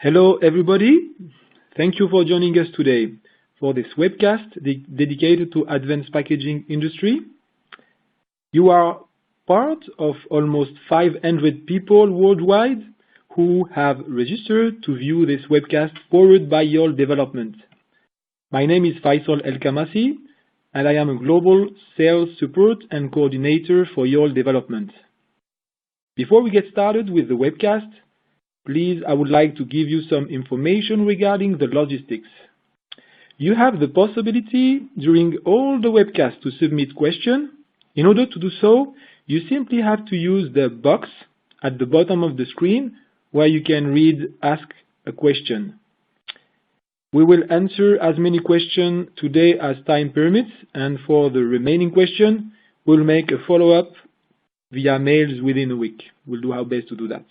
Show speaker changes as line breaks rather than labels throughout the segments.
Hello everybody, thank you for joining us today for this webcast dedicated to advanced packaging industry. You are part of almost 500 people worldwide who have registered to view this webcast powered by Yole Développement. My name is Faisal El-Kamasi and I am a global sales support and coordinator for Yole Développement. Before we get started with the webcast, please, I would like to give you some information regarding the logistics. You have the possibility during all the webcasts to submit questions. In order to do so, you simply have to use the box at the bottom of the screen where you can read Ask a Question. We will answer as many questions today as time permits, and for the remaining questions, we'll make a follow-up via mails within a week. We'll do our best to do that.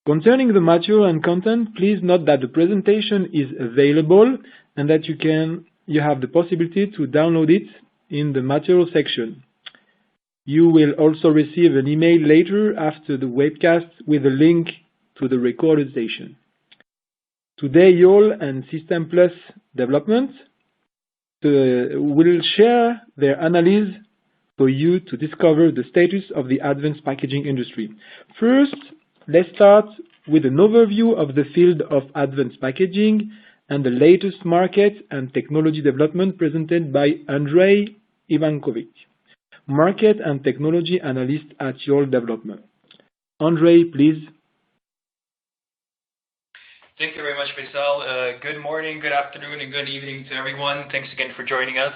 Concerning the material and content, please note that the presentation is available and that you have the possibility to download it in the material section. You will also receive an email later after the webcast with a link to the recorded session. Today, Yole and System Plus Development will share their analysis for you to discover the status of the advanced packaging industry. First, let's start with an overview of the field of advanced packaging and the latest market and technology development presented by Andrei Ivankovic, Market and Technology Analyst at Yole Développement. Andrei, please.
Thank you very much, Faisal. Good morning, good afternoon, and good evening to everyone. Thanks again for joining us.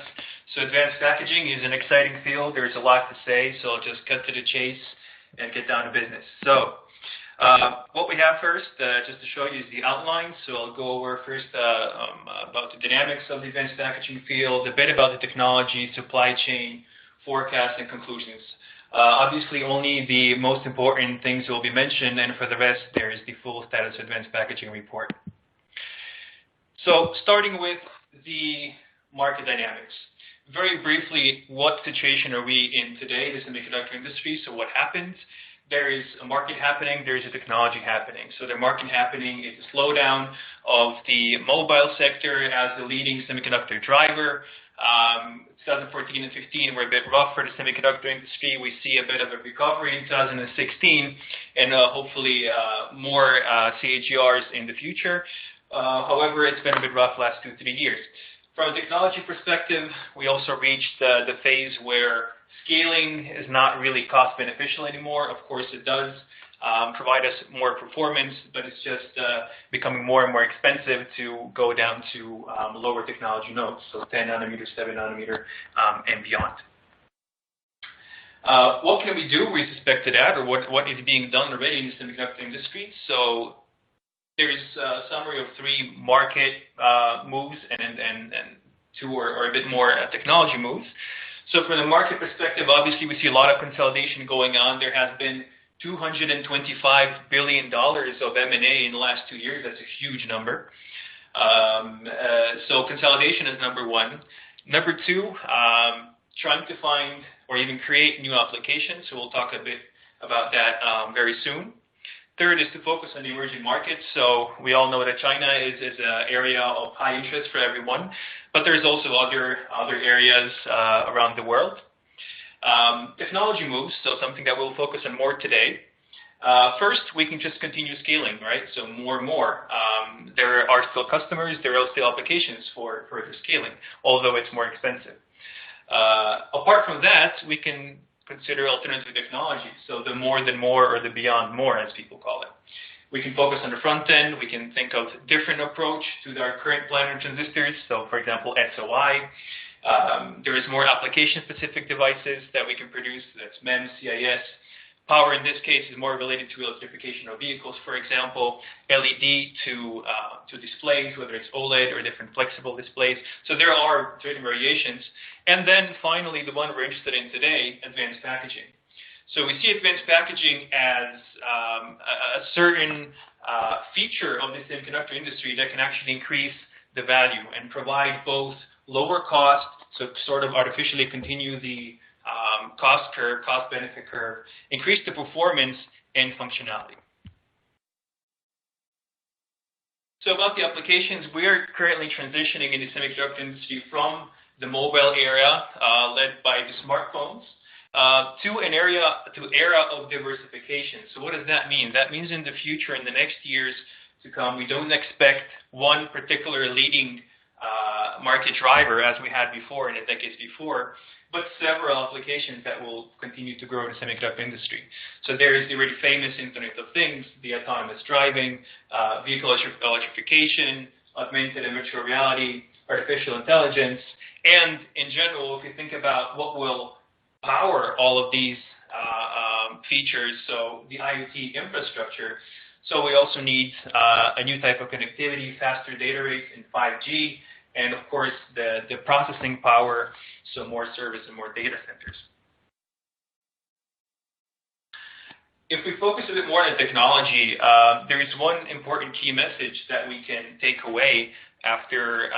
So advanced packaging is an exciting field. There's a lot to say, so I'll just cut to the chase and get down to business. So what we have first, just to show you, is the outline. So I'll go over first about the dynamics of the advanced packaging field, a bit about the technology, supply chain, forecast, and conclusions. Obviously, only the most important things will be mentioned, and for the rest, there is the full status advanced packaging report. So starting with the market dynamics. Very briefly, what situation are we in today, the semiconductor industry? So what happens? There is a market happening, there is a technology happening. So the market happening is a slowdown of the mobile sector as the leading semiconductor driver. 2014 and 15 were a bit rough for the semiconductor industry. We see a bit of a recovery in 2016 and hopefully more CAGRs in the future. However, it's been a bit rough last 2-3 years. From a technology perspective, we also reached the phase where scaling is not really cost beneficial anymore. Of course, it does provide us more performance, but it's just becoming more and more expensive to go down to lower technology nodes, so 10 nanometer, 7 nanometer, and beyond. What can we do with respect to that, or what is being done already in the semiconductor industry? So there is a summary of 3 market moves and 2 or a bit more technology moves. So from the market perspective, obviously we see a lot of consolidation going on. There has been $225 billion of M&A in the last 2 years. That's a huge number. So consolidation is number 1. Number 2, trying to find or even create new applications. So we'll talk a bit about that very soon. Third is to focus on the emerging markets. So we all know that China is an area of high interest for everyone, but there's also other areas around the world. Technology moves, so something that we'll focus on more today. First, we can just continue scaling, right? So more and more. There are still customers, there are still applications for further scaling, although it's more expensive. Apart from that, we can consider alternative technologies, so the more than more or the beyond more, as people call it. We can focus on the front end. We can think of a different approach to our current planar transistors, so for example, SOI. There is more application-specific devices that we can produce. That's MEMS, CIS. Power in this case is more related to electrification of vehicles, for example, LED to displays, whether it's OLED or different flexible displays. So there are certain variations. And then finally, the one we're interested in today, advanced packaging. So we see advanced packaging as a certain feature of the semiconductor industry that can actually increase the value and provide both lower cost, so sort of artificially continue the cost curve, cost-benefit curve, increase the performance and functionality. So about the applications, we are currently transitioning in the semiconductor industry from the mobile era, led by the smartphones, to an era of diversification. So what does that mean? That means in the future, in the next years to come, we don't expect one particular leading market driver as we had before in the decades before, but several applications that will continue to grow in the semiconductor industry. So there is the really famous Internet of Things, the autonomous driving, vehicle electrification, augmented and virtual reality, artificial intelligence, and in general, if you think about what will power all of these features, so the IoT infrastructure, so we also need a new type of connectivity, faster data rates in 5G, and of course the processing power, so more service and more data centers. If we focus a bit more on the technology, there is one important key message that we can take away after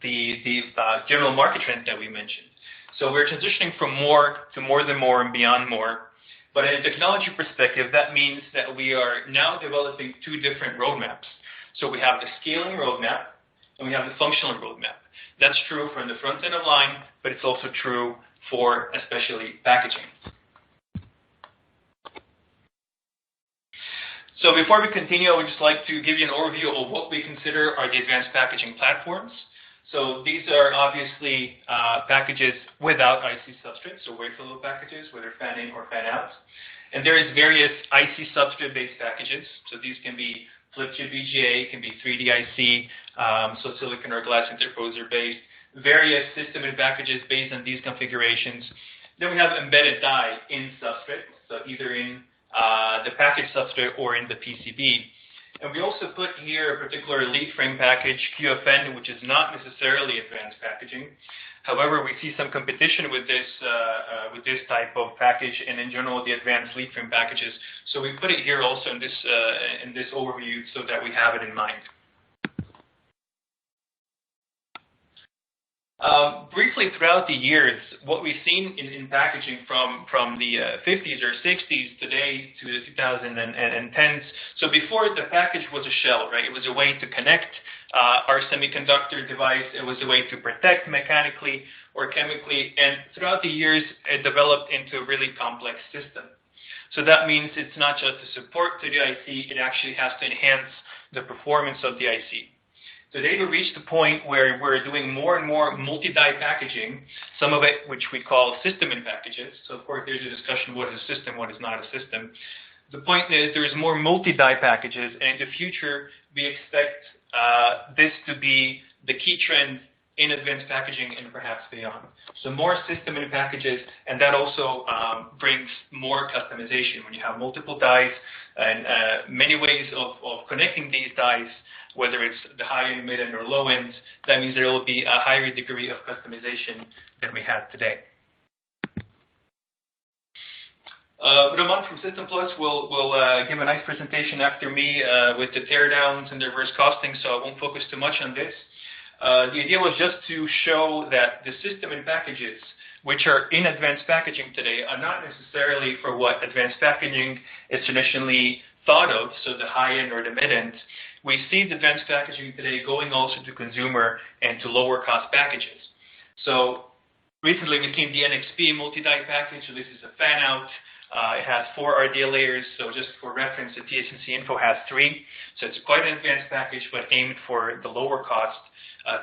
the general market trend that we mentioned. So we're transitioning from more to more than more and beyond more. But in a technology perspective, that means that we are now developing two different roadmaps. So we have the scaling roadmap and we have the functional roadmap. That's true from the front end of line, but it's also true for especially packaging. So before we continue, I would just like to give you an overview of what we consider are the advanced packaging platforms. So these are obviously packages without IC substrate, so wafer-level packages, whether fan-in or fan-out. And there is various IC substrate-based packages. So these can be flip-chip VGA, can be 3D IC, so silicon or glass interposer-based, various system and packages based on these configurations. Then we have embedded die in substrate, so either in the package substrate or in the PCB. And we also put here a particular lead frame package, QFN, which is not necessarily advanced packaging. However, we see some competition with this type of package and in general the advanced lead frame packages. So we put it here also in this overview so that we have it in mind. Briefly, throughout the years, what we've seen in packaging from the 50s or 60s today to the 2010s. So before, the package was a shell, right? It was a way to connect our semiconductor device. It was a way to protect mechanically or chemically. And throughout the years, it developed into a really complex system. So that means it's not just a support to the IC, it actually has to enhance the performance of the IC. Today we reached the point where we're doing more and more multi-die packaging, some of it which we call system in packages. So of course there's a discussion what is a system, what is not a system. The point is there's more multi-die packages, and in the future we expect this to be the key trend in advanced packaging and perhaps beyond. So more system in packages, and that also brings more customization when you have multiple dies and many ways of connecting these dies, whether it's the high end, mid end, or low end. That means there will be a higher degree of customization than we have today. Roman from System Plus will give a nice presentation after me with the teardowns and the reverse costing, so I won't focus too much on this. The idea was just to show that the system and packages which are in advanced packaging today are not necessarily for what advanced packaging is traditionally thought of, so the high end or the mid end. We see the advanced packaging today going also to consumer and to lower cost packages. So recently we've seen the NXP multi-die package, so this is a fan out. It has 4 RDA layers, so just for reference, the TSMC Info has 3. So it's quite an advanced package, but aimed for the lower cost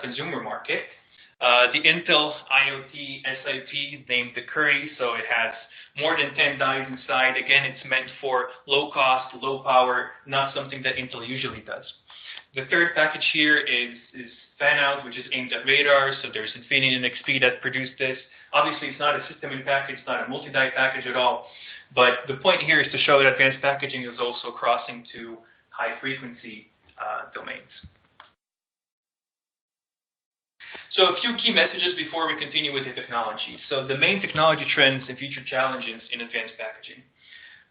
consumer market. The Intel IoT SiP named the Curry, so it has more than 10 dies inside. Again, it's meant for low cost, low power, not something that Intel usually does. The third package here is fan out, which is aimed at radar, so there's Infineon and XP that produced this. Obviously, it's not a system in package, it's not a multi-die package at all, but the point here is to show that advanced packaging is also crossing to high frequency domains. So a few key messages before we continue with the technology. So the main technology trends and future challenges in advanced packaging.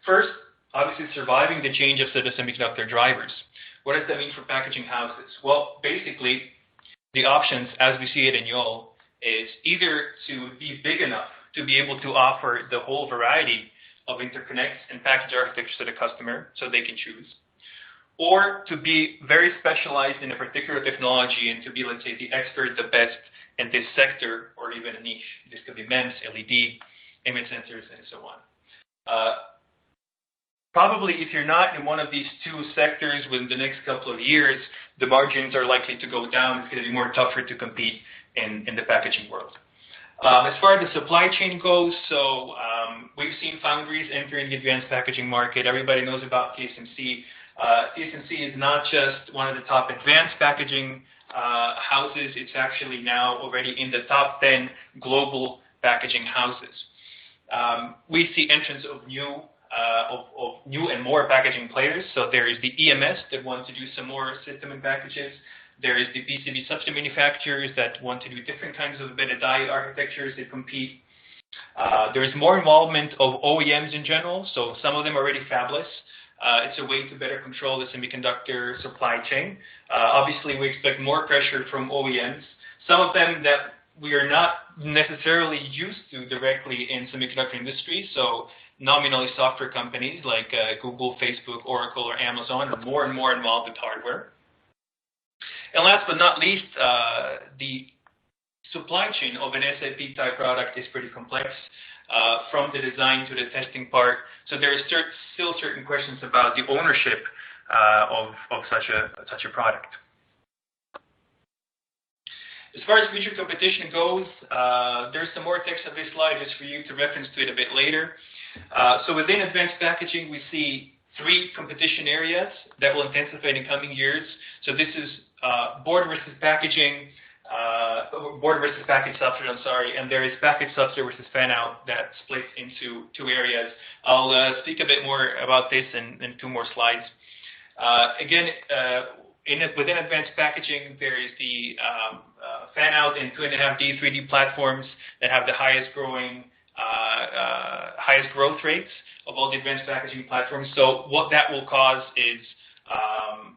First, obviously surviving the change of the semiconductor drivers. What does that mean for packaging houses? Well, basically, the options, as we see it in Yole, is either to be big enough to be able to offer the whole variety of interconnects and package architectures to the customer so they can choose, or to be very specialized in a particular technology and to be, let's say, the expert, the best in this sector, or even a niche. This could be MEMS, LED, image sensors, and so on. Probably if you're not in one of these two sectors within the next couple of years, the margins are likely to go down. It's going to be more tougher to compete in the packaging world. As far as the supply chain goes, we've seen foundries entering the advanced packaging market. Everybody knows about TSMC. TSMC is not just one of the top advanced packaging houses. It's actually now already in the top 10 global packaging houses. We see entrance of new and more packaging players. So there is the EMS that wants to do some more system and packages. There is the PCB substrate manufacturers that want to do different kinds of embedded die architectures that compete. There is more involvement of OEMs in general. So some of them are already fabless. It's a way to better control the semiconductor supply chain. Obviously, we expect more pressure from OEMs. Some of them that we are not necessarily used to directly in semiconductor industry. So nominally software companies like Google, Facebook, Oracle, or Amazon are more and more involved with hardware. And last but not least, the supply chain of an SAP type product is pretty complex, from the design to the testing part. So there is still certain questions about the ownership of such a product. As far as future competition goes, there's some more text on this slide just for you to reference to it a bit later. So within advanced packaging, we see 3 competition areas that will intensify in the coming years. So this is board versus packaging, board versus package substrate, and there is package substrate versus fan-out that splits into 2 areas. I'll speak a bit more about this in 2 more slides. Again, within advanced packaging, there is the fan-out and 2.5D, 3D platforms that have the highest growth rates of all the advanced packaging platforms. So what that will cause is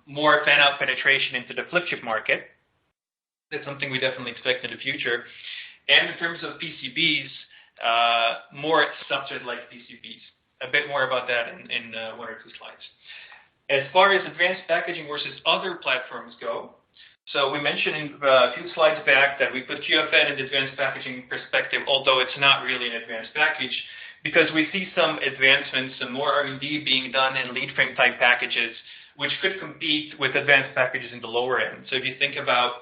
more fan-out penetration into the flip chip market. That's something we definitely expect in the future. And in terms of PCBs, more substrate-like PCBs. A bit more about that in 1 or 2 slides. As far as advanced packaging versus other platforms go, so we mentioned in a few slides back that we put QFN in the advanced packaging perspective, although it's not really an advanced package, because we see some advancements, some more R&D being done in lead frame type packages, which could compete with advanced packages in the lower end. So if you think about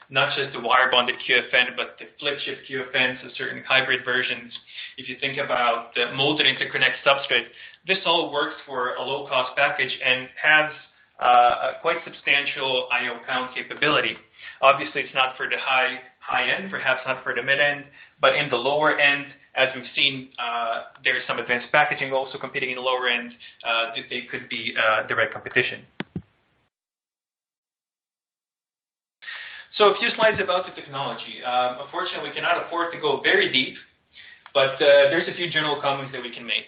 not just the wire bonded QFN, but the flip chip QFN, so certain hybrid versions. If you think about the molded interconnect substrate, this all works for a low-cost package and has a quite substantial I/O count capability. Obviously, it's not for the high end, perhaps not for the mid end, but in the lower end, as we've seen, there is some advanced packaging also competing in the lower end. They could be direct competition. So a few slides about the technology. Unfortunately, we cannot afford to go very deep, but there's a few general comments that we can make.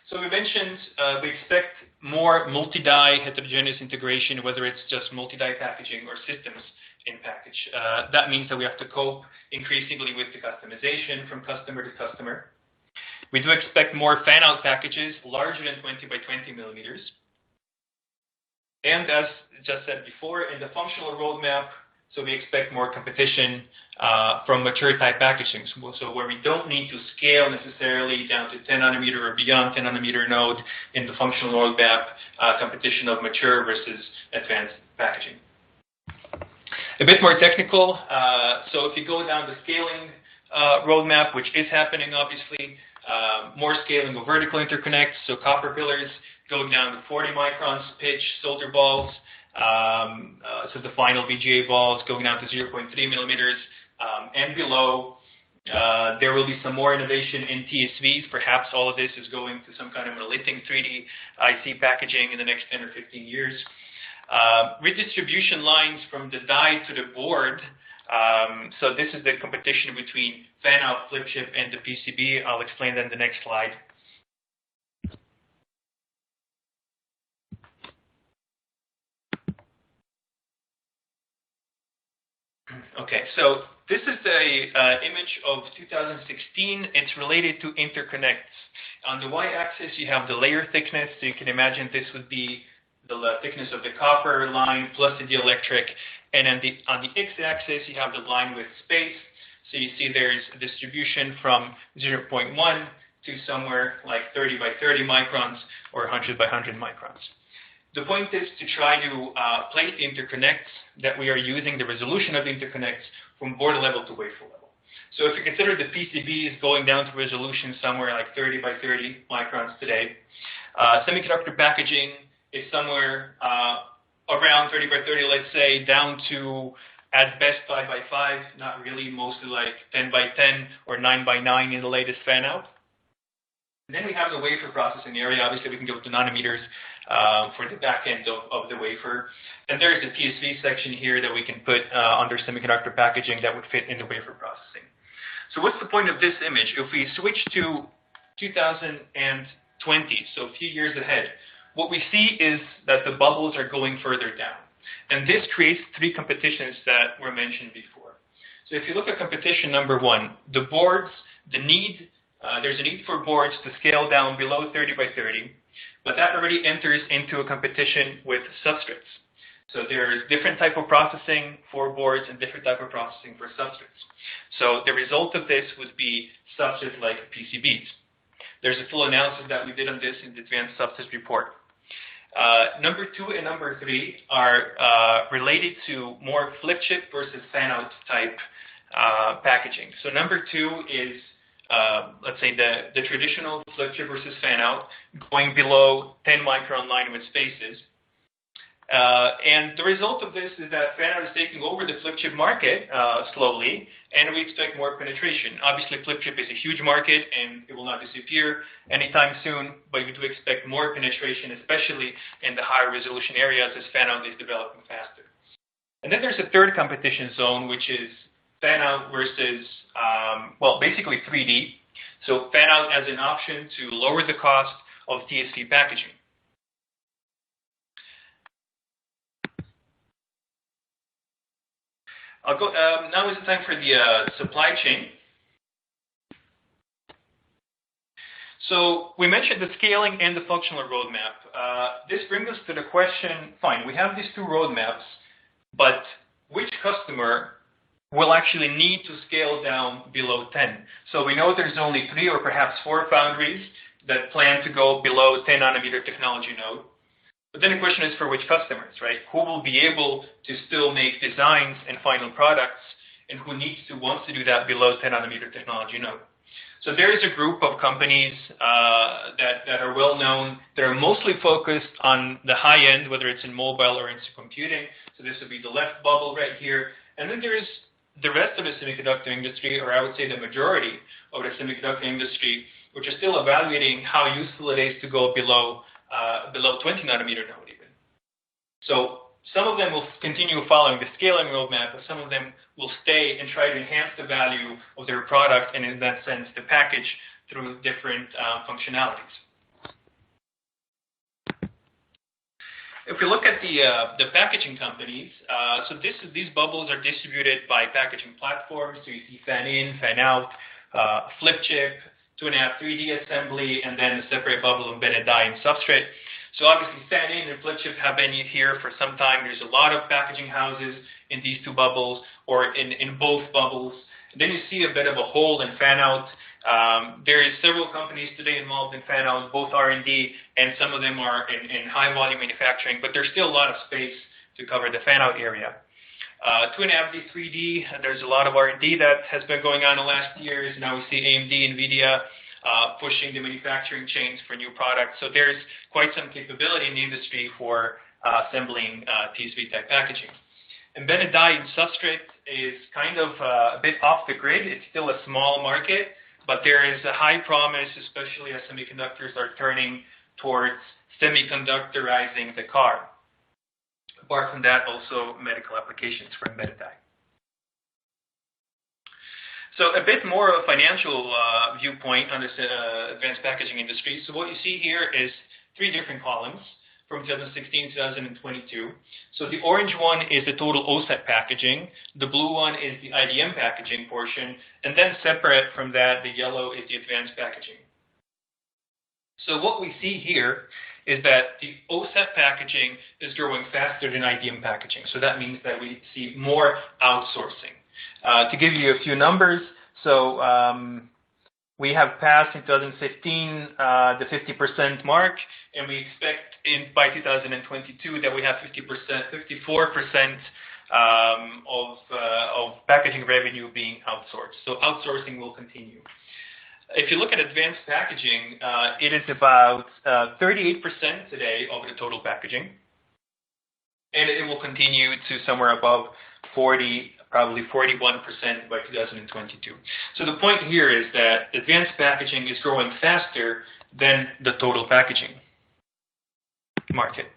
So we mentioned we expect more multi-die heterogeneous integration, whether it's just multi-die packaging or systems in package. That means that we have to cope increasingly with the customization from customer to customer. We do expect more fan-out packages larger than 20 by 20 millimeters. And as just said before, in the functional roadmap, so we expect more competition from mature type packaging. So where we don't need to scale necessarily down to 10 nanometer or beyond 10 nanometer node in the functional roadmap, competition of mature versus advanced packaging. A bit more technical. So if you go down the scaling roadmap, which is happening obviously, more scaling of vertical interconnects, so copper pillars going down to 40 microns pitch, solder balls. So the final VGA balls going down to 0.3 millimeters and below. There will be some more innovation in TSVs. Perhaps all of this is going to some kind of monolithic 3D IC packaging in the next 10 or 15 years. Redistribution lines from the die to the board. So this is the competition between fan-out, flip chip, and the PCB. I'll explain that in the next slide. Okay, so this is the image of 2016. It's related to interconnects. On the y-axis, you have the layer thickness. So you can imagine this would be the thickness of the copper line plus the dielectric. And then on the x-axis, you have the line width space. So you see there's a distribution from 0.1 to somewhere like 30 by 30 microns or 100 by 100 microns. The point is to try to place the interconnects that we are using, the resolution of the interconnects, from board level to wafer level. So if you consider the PCB is going down to resolution somewhere like 30 by 30 microns today, semiconductor packaging is somewhere around 30 by 30, let's say, down to at best 5 by 5, not really, mostly like 10 by 10 or 9 by 9 in the latest fan-out. And then we have the wafer processing area. Obviously, we can go to nanometers for the back end of the wafer. And there's the TSV section here that we can put under semiconductor packaging that would fit in the wafer processing. So what's the point of this image? If we switch to 2020, so a few years ahead, what we see is that the bubbles are going further down. And this creates three competitions that were mentioned before. So if you look at competition number one, the boards, there's a need for boards to scale down below 30 by 30, but that already enters into a competition with substrates. So there's different type of processing for boards and different type of processing for substrates. So the result of this would be substrates like PCBs. There's a full analysis that we did on this in the advanced substrate report. Number two and number three are related to more flip chip versus fan-out type packaging. So number two is, let's say, the traditional flip chip versus fan-out going below 10 micron line width spaces. And the result of this is that fan-out is taking over the flip chip market slowly, and we expect more penetration. Obviously, flip chip is a huge market, and it will not disappear anytime soon, but we do expect more penetration, especially in the higher resolution areas as fan-out is developing faster. And then there's a third competition zone, which is fan-out versus, well, basically 3D. So fan-out as an option to lower the cost of TSV packaging. I'll go, now is the time for the supply chain. So we mentioned the scaling and the functional roadmap. This brings us to the question, fine, we have these two roadmaps, but which customer will actually need to scale down below 10? So we know there's only 3 or perhaps 4 foundries that plan to go below 10 nanometer technology node. But then the question is for which customers, right? Who will be able to still make designs and final products, and who wants to do that below 10 nanometer technology node? So there is a group of companies that are well known, that are mostly focused on the high end, whether it's in mobile or into computing. So this would be the left bubble right here. And then there's the rest of the semiconductor industry, or I would say the majority of the semiconductor industry, which are still evaluating how useful it is to go below 20 nanometer node even. So some of them will continue following the scaling roadmap, but some of them will stay and try to enhance the value of their product, and in that sense, the package through different functionalities. If we look at the packaging companies, so these bubbles are distributed by packaging platforms. So you see fan-in, fan-out, flip chip, 2.5 3D assembly, and then a separate bubble embedded die and substrate. So obviously fan-in and flip chip have been here for some time. There's a lot of packaging houses in these two bubbles, or in both bubbles. And then you see a bit of a hole in fan-out. There is several companies today involved in fan-out, both R&D, and some of them are in high volume manufacturing, but there's still a lot of space to cover the fan-out area. 2.5D, 3D, there's a lot of R&D that has been going on in the last years. Now we see AMD, NVIDIA pushing the manufacturing chains for new products. So there's quite some capability in the industry for assembling TSV type packaging. Embedded die and substrate is kind of a bit off the grid. It's still a small market, but there is a high promise, especially as semiconductors are turning towards semiconductorizing the car. Apart from that, also medical applications for embedded die. So a bit more of a financial viewpoint on this advanced packaging industry. So what you see here is 3 different columns from 2016 to 2022. So the orange one is the total OSAT packaging. The blue one is the IDM packaging portion. And then separate from that, the yellow is the advanced packaging. So what we see here is that the OSAT packaging is growing faster than IDM packaging. So that means that we see more outsourcing. To give you a few numbers, so we have passed in 2015 the 50% mark, and we expect by 2022 that we have 54% of packaging revenue being outsourced. So outsourcing will continue. If you look at advanced packaging, it is about 38% today of the total packaging, and it will continue to somewhere above 40, probably 41% by 2022. So the point here is that advanced packaging is growing faster than the total packaging market.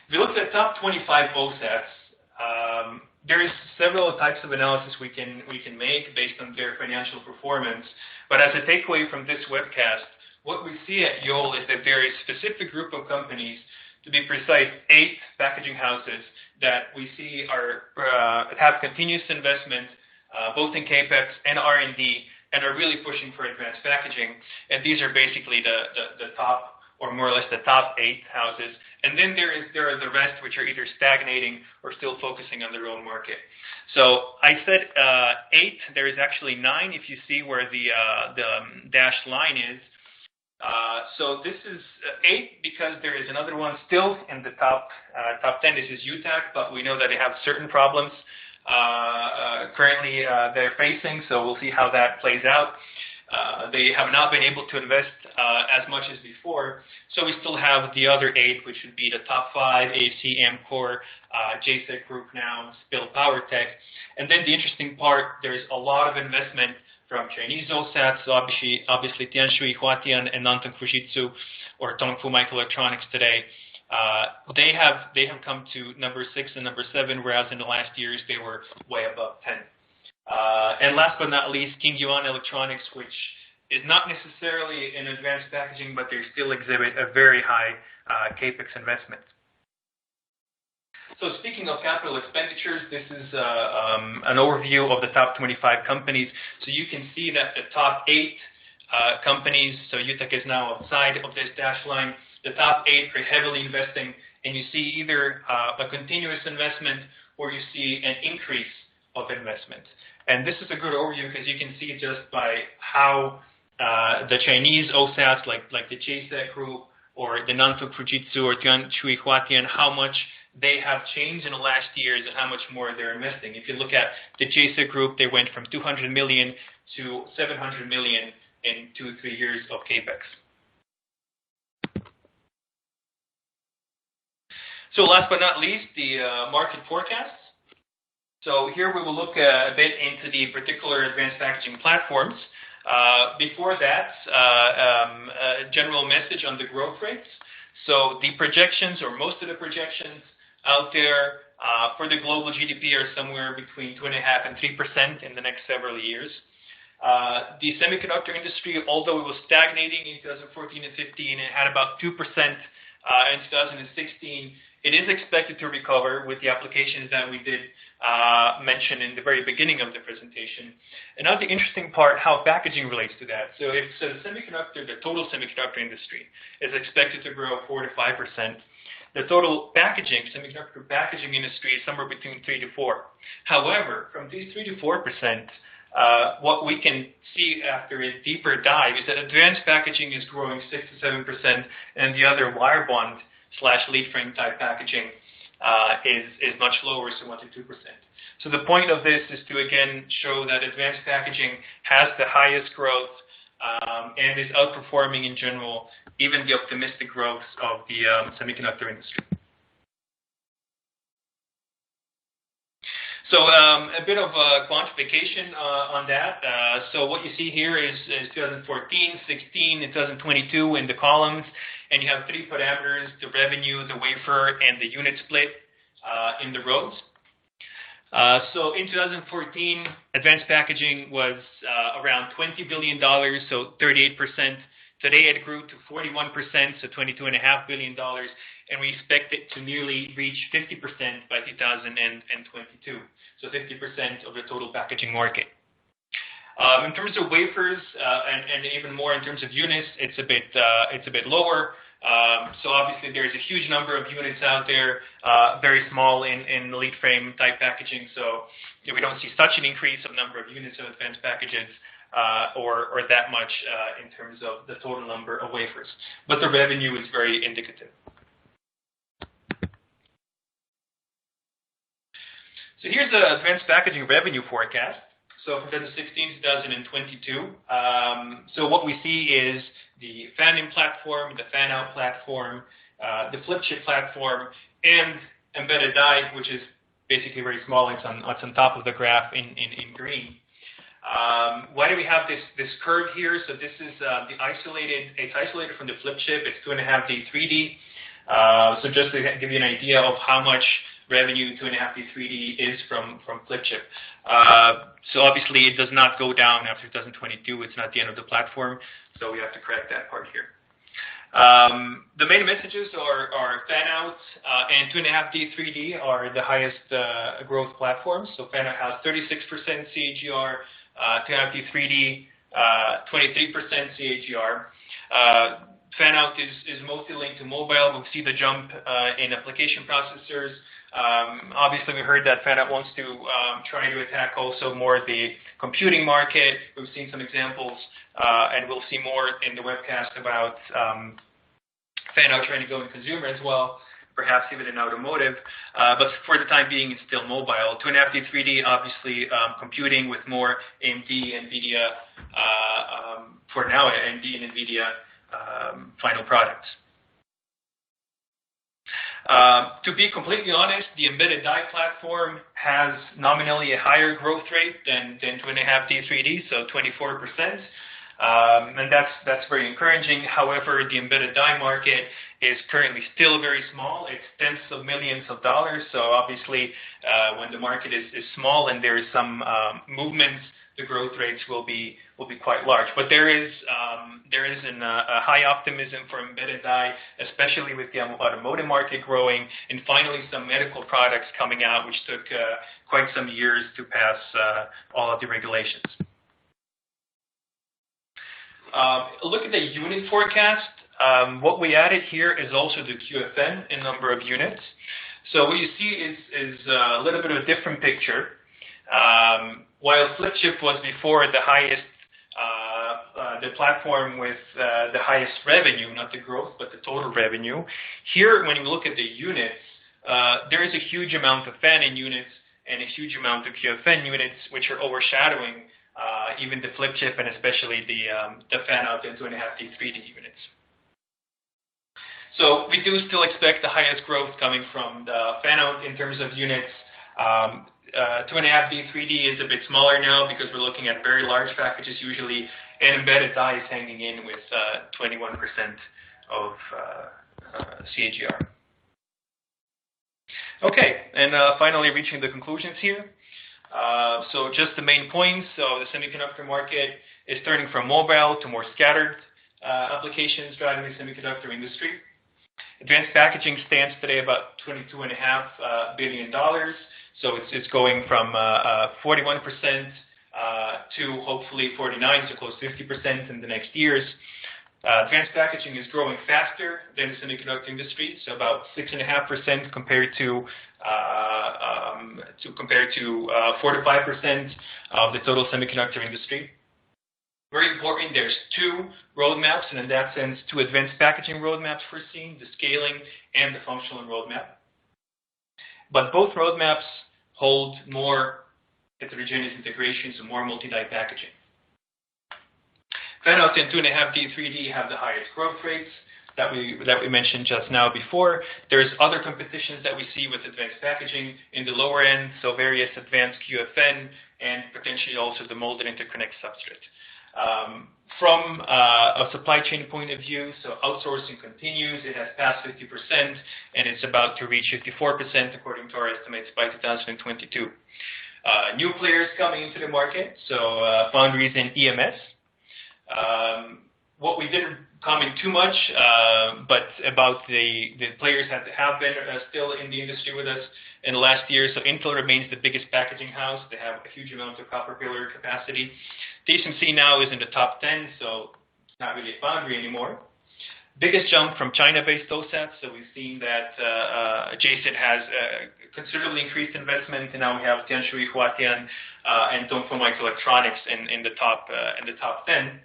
If you look at the top 25 OSATs, there's several types of analysis we can make based on their financial performance. But as a takeaway from this webcast, what we see at Yole is that there is a specific group of companies, to be precise, 8 packaging houses that we see have continuous investment, both in CapEx and R&D, and are really pushing for advanced packaging. And these are basically the top, or more or less the top 8 houses. And then there are the rest, which are either stagnating or still focusing on their own market. So I said 8. There is actually 9 if you see where the dashed line is. So this is 8 because there is another one still in the top 10. This is UTAC, but we know that they have certain problems currently they're facing, so we'll see how that plays out. They have not been able to invest as much as before, so we still have the other 8, which would be the top 5, AFC, Amcor, JSEC Group now, Spill PowerTech. And then the interesting part, there's a lot of investment from Chinese OSATs, so obviously Tianshui, Huatian, and Nantong Fujitsu, or Tongfu Microelectronics today. They have come to number 6 and number 7, whereas in the last years they were way above 10. And last but not least, King Yuan Electronics, which is not necessarily in advanced packaging, but they still exhibit a very high CapEx investment. So speaking of capital expenditures, this is an overview of the top 25 companies. So you can see that the top 8 companies, so UTAC is now outside of this dash line, the top 8 are heavily investing, and you see either a continuous investment or you see an increase of investment. And this is a good overview because you can see just by how the Chinese OSATs like the JSEC Group or the Nantong Fujitsu or Tianshui Huatian, how much they have changed in the last years and how much more they're investing. If you look at the JSEC Group, they went from 200 million to 700 million in 2-3 years of CapEx. So last but not least, the market forecasts. So here we will look a bit into the particular advanced packaging platforms. Before that, a general message on the growth rates. So the projections, or most of the projections out there for the global GDP are somewhere between 2.5% and 3% in the next several years. The semiconductor industry, although it was stagnating in 2014 and 15, it had about 2% in 2016. It is expected to recover with the applications that we did mention in the very beginning of the presentation. And now the interesting part, how packaging relates to that. So if the total semiconductor industry is expected to grow 4 to 5%, the total semiconductor packaging industry is somewhere between 3 to 4. However, from these 3 to 4%, what we can see after a deeper dive is that advanced packaging is growing 6 to 7%, and the other wire bond / lead frame type packaging is much lower, so 1 to 2%. So the point of this is to again show that advanced packaging has the highest growth and is outperforming in general even the optimistic growth of the semiconductor industry. So a bit of quantification on that. So what you see here is 2014, 16, and 2022 in the columns, and you have 3 parameters: the revenue, the wafer, and the unit split in the rows. So in 2014, advanced packaging was around $20 billion, so 38%. Today it grew to 41%, so $22.5 billion, and we expect it to nearly reach 50% by 2022, so 50% of the total packaging market. In terms of wafers and even more in terms of units, it's a bit lower. So obviously there's a huge number of units out there, very small in lead frame type packaging. So we don't see such an increase of number of units of advanced packages or that much in terms of the total number of wafers. But the revenue is very indicative. So here's the advanced packaging revenue forecast. So for 2016 2022, so what we see is the fan-in platform, the fan-out platform, the flip chip platform, and embedded die, which is basically very small. It's on top of the graph in green. Why do we have this curve here? So this is it's isolated from the flip chip. It's 2.5D 3D. So just to give you an idea of how much revenue 2.5D 3D is from flip chip. So obviously it does not go down after 2022. It's not the end of the platform. So we have to correct that part here. The main messages are fan-out and 2.5D 3D are the highest growth platforms. So fan-out has 36% CAGR, 2.5D 3D 23% CAGR. Fan-out is mostly linked to mobile. We'll see the jump in application processors. Obviously, we heard that fan-out wants to try to attack also more the computing market. We've seen some examples, and we'll see more in the webcast about fan-out trying to go in consumer as well, perhaps even in automotive. But for the time being, it's still mobile. 2.5D 3D, obviously, computing with more AMD, NVIDIA, for now, AMD and NVIDIA final products. To be completely honest, the embedded die platform has nominally a higher growth rate than 2.5D 3D, so 24%. And that's very encouraging. However, the embedded die market is currently still very small. It's tens of millions of dollars. So obviously, when the market is small and there is some movements, the growth rates will be quite large. But there is a high optimism for embedded die, especially with the automotive market growing, and finally some medical products coming out, which took quite some years to pass all of the regulations. Look at the unit forecast. What we added here is also the QFN in number of units. So what you see is a little bit of a different picture. While flip chip was before the highest, the platform with the highest revenue, not the growth, but the total revenue. Here, when you look at the units, there is a huge amount of fan-in units and a huge amount of QFN units, which are overshadowing even the flip chip and especially the fan-out and 2.5D 3D units. So we do still expect the highest growth coming from the fan-out in terms of units. 2.5D 3D is a bit smaller now because we're looking at very large packages usually, and embedded die is hanging in with 21% of CAGR. Okay, and finally reaching the conclusions here. So just the main points. So the semiconductor market is turning from mobile to more scattered applications driving the semiconductor industry. Advanced packaging stands today about $22.5 billion. So it's going from 41% to hopefully 49%, so close to 50% in the next years. Advanced packaging is growing faster than the semiconductor industry, so about 6.5% compared to 4 to 5% of the total semiconductor industry. Very important, there's two roadmaps, and in that sense, two advanced packaging roadmaps foreseen, the scaling and the functional roadmap. But both roadmaps hold more heterogeneous integration, so more multi-die packaging. Fan-out and 2.5D 3D have the highest growth rates that we mentioned just now before. There's other competitions that we see with advanced packaging in the lower end, so various advanced QFN and potentially also the molded interconnect substrate. From a supply chain point of view, so outsourcing continues. It has passed 50%, and it's about to reach 54% according to our estimates by 2022. New players coming into the market, so foundries and EMS. What we did comment too much, but about the players that have been still in the industry with us in the last year. So Intel remains the biggest packaging house. They have a huge amount of copper pillar capacity. TSMC now is in the top 10, so it's not really a foundry anymore. Biggest jump from China-based OSATs, so we've seen that JCET has considerably increased investment, and now we have Tianshui, Huatian, and Dongfeng Microelectronics in the top 10.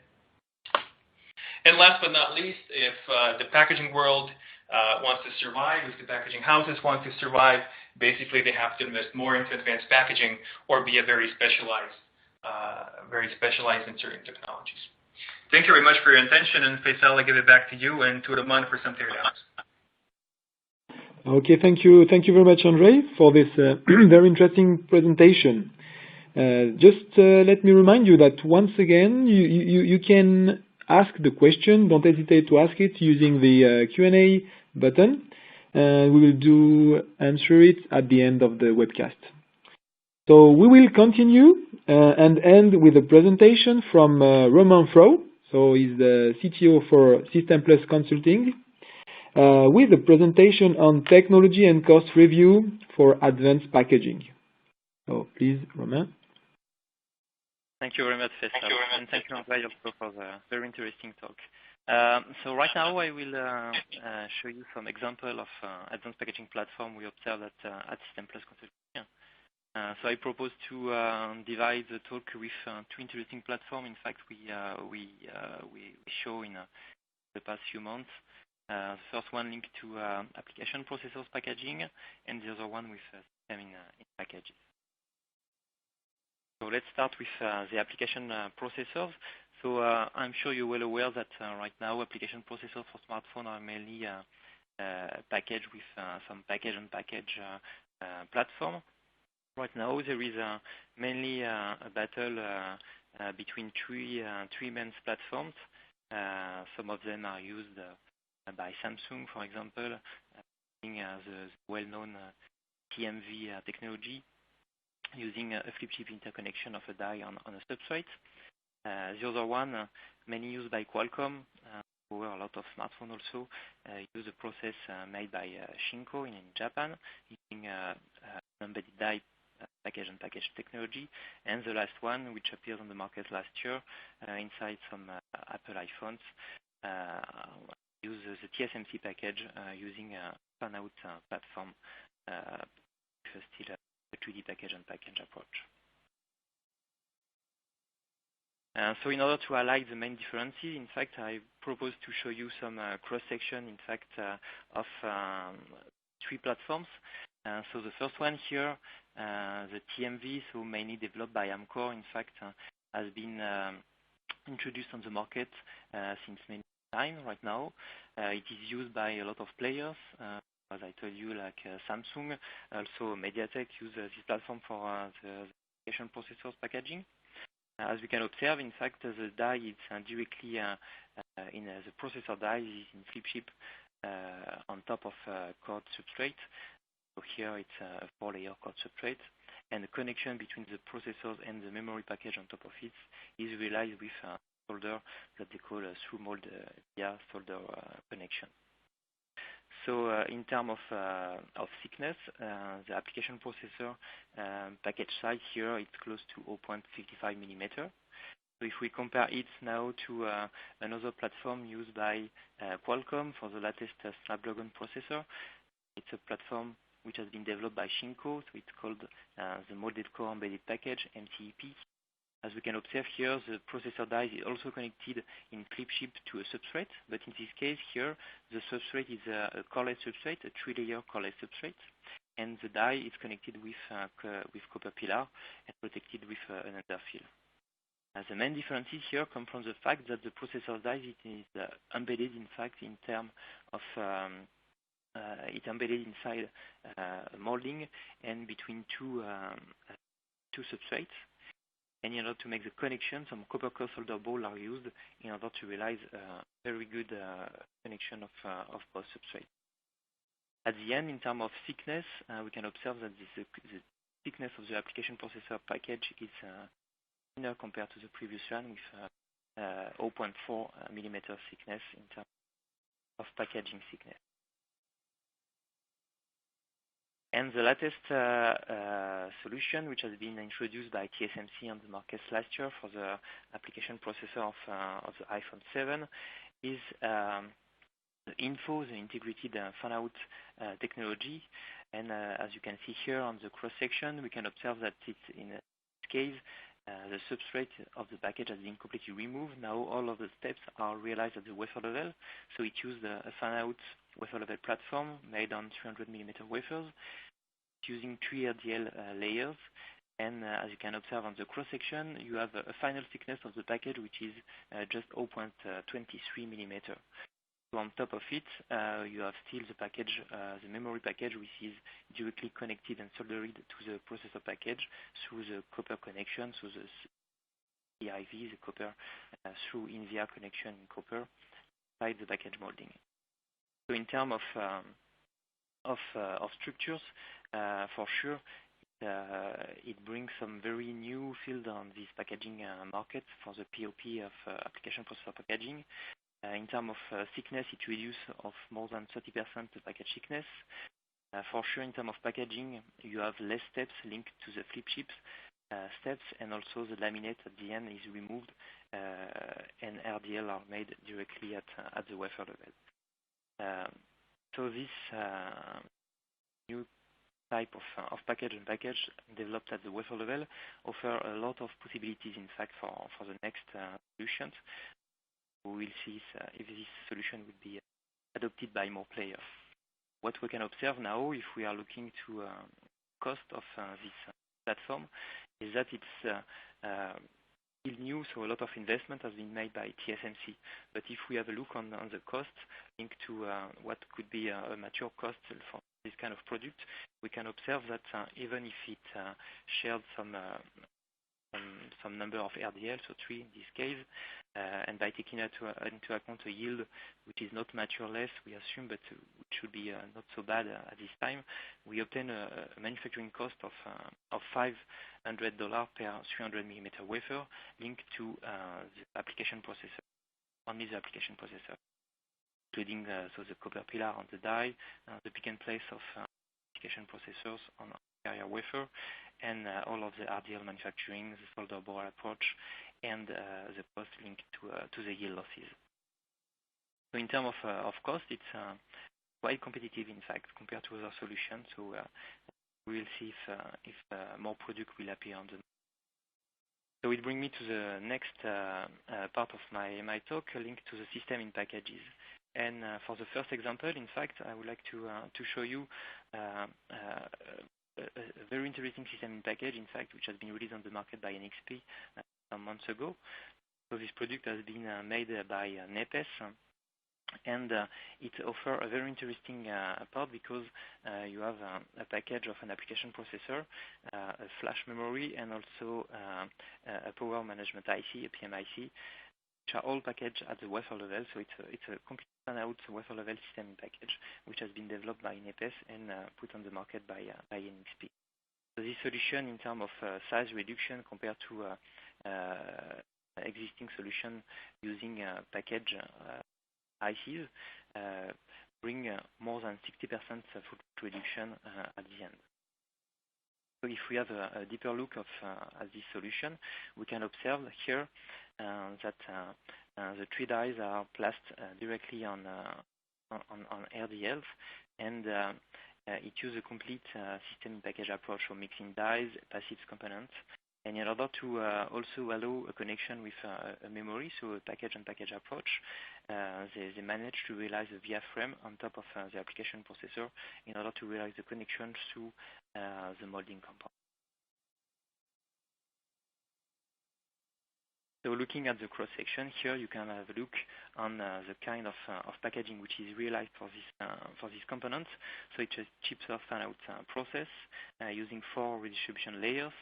And last but not least, if the packaging world wants to survive, if the packaging houses want to survive, basically they have to invest more into advanced packaging or be very specialized in certain technologies. Thank you very much for your attention, and Faisal, I give it back to you and to Roman for some teardowns.
Okay, thank you very much, Andre, for this very interesting presentation. Just let me remind you that once again, you can ask the question. Don't hesitate to ask it using the Q&A button. We will answer it at the end of the webcast. So we will continue and end with a presentation from Romain Fro. So he's the CTO for System Plus Consulting, with a presentation on technology and cost review for advanced packaging. So please, Romain.
Thank you very much, Faisal, and thank you, Andre, also for the very interesting talk. So right now I will show you some example of advanced packaging platform we observe at System Plus Consulting. So I propose to divide the talk with two interesting platforms. In fact, we show in the past few months. The first one linked to application processors packaging, and the other one with system in packages. So let's start with the application processors. So I'm sure you're well aware that right now application processors for smartphones are mainly packaged with some package-on-package platform. Right now there is mainly a battle between three main platforms. Some of them are used by Samsung, for example, using the well-known TMV technology, using a flip chip interconnection of a die on a substrate. The other one, mainly used by Qualcomm, where a lot of smartphones also use a process made by Shinko in Japan, using embedded die package-on-package technology. And the last one, which appeared on the market last year inside some Apple iPhones, uses the TSMC package using a fan-out platform, still a 3D package-on-package approach. So in order to highlight the main differences, in fact, I propose to show you some cross-section, in fact, of three platforms. So the first one here, the TMV, so mainly developed by Amkor, in fact, has been introduced on the market since many time right now. It is used by a lot of players, as I told you, like Samsung, also MediaTek use this platform for the application processors packaging. As we can observe, in fact, the die is directly in the processor die is in flip chip on top of cord substrate. So here it's a 4-layer cord substrate, and the connection between the processors and the memory package on top of it is realized with a solder that they call a through mold via solder connection. So in terms of thickness, the application processor package size here, it's close to 0.55 millimeter. So if we compare it now to another platform used by Qualcomm for the latest Snapdragon processor, it's a platform which has been developed by Shinko, so it's called the Molded Core Embedded Package, MCEP. As we can observe here, the processor die is also connected in flip chip to a substrate, but in this case here, the substrate is a coreless substrate, a 3-layer coreless substrate, and the die is connected with copper pillar and protected with another fill. The main differences here come from the fact that the processor die is embedded, in fact, in terms of it's embedded inside molding and between two substrates. And in order to make the connection, some copper core solder balls are used in order to realize a very good connection of both substrates. At the end, in terms of thickness, we can observe that the thickness of the application processor package is thinner compared to the previous one, with 0.4 millimeter thickness in terms of packaging thickness. And the latest solution, which has been introduced by TSMC on the market last year for the application processor of the iPhone 7, is the integrated fan-out technology. And as you can see here on the cross-section, we can observe that in this case, the substrate of the package has been completely removed. Now all of the steps are realized at the wafer level. So it used a fan-out wafer level platform made on 300 millimeter wafers, using 3 RDL layers. And as you can observe on the cross-section, you have a final thickness of the package, which is just 0.23 millimeter. So on top of it, you have still the package, the memory package, which is directly connected and soldered to the processor package through the copper connection, so the PIV, the copper, through in-via connection in copper, inside the package molding. So in terms of structures, for sure, it brings some very new field on this packaging market for the POP of application processor packaging. In terms of thickness, it reduces of more than 30% the package thickness. For sure, in terms of packaging, you have less steps linked to the flip chips steps, and also the laminate at the end is removed, and RDL are made directly at the wafer level. So this new type of package developed at the wafer level offer a lot of possibilities, in fact, for the next solutions. We will see if this solution will be adopted by more players. What we can observe now, if we are looking to cost of this platform, is that it's still new, so a lot of investment has been made by TSMC. But if we have a look on the cost linked to what could be a mature cost for this kind of product, we can observe that even if it shared some number of RDL, so 3 in this case, and by taking into account a yield which is not matureless, we assume, but it should be not so bad at this time, we obtain a manufacturing cost of $500 per 300 millimeter wafer linked to the application processor, only the application processor, including so the copper pillar on the die, the pick and place of application processors on carrier wafer, and all of the RDL manufacturing, the solder bore approach, and the cost linked to the yield losses. So in terms of cost, it's quite competitive, in fact, compared to other solutions. So we will see if more product will appear on the market. So it brings me to the next part of my talk, linked to the system in packages. And for the first example, in fact, I would like to show you a very interesting system in package, in fact, which has been released on the market by NXP some months ago. So this product has been made by NEPES, and it offers a very interesting part because you have a package of an application processor, a flash memory, and also a power management IC, a PMIC, which are all packaged at the wafer level. So it's a complete fan-out wafer level system in package, which has been developed by NEPES and put on the market by NXP. So this solution, in terms of size reduction compared to existing solution using package ICs, bring more than 60% footprint reduction at the end. So if we have a deeper look at this solution, we can observe here that the 3 dies are placed directly on RDLs, and it uses a complete system in package approach for mixing dies, passive components, and in order to also allow a connection with a memory, so a package and package approach, they managed to realize a via frame on top of the application processor in order to realize the connection through the molding compound. So looking at the cross-section here, you can have a look on the kind of packaging which is realized for this component. So it's a chipset fan-out process using 4 redistribution layers.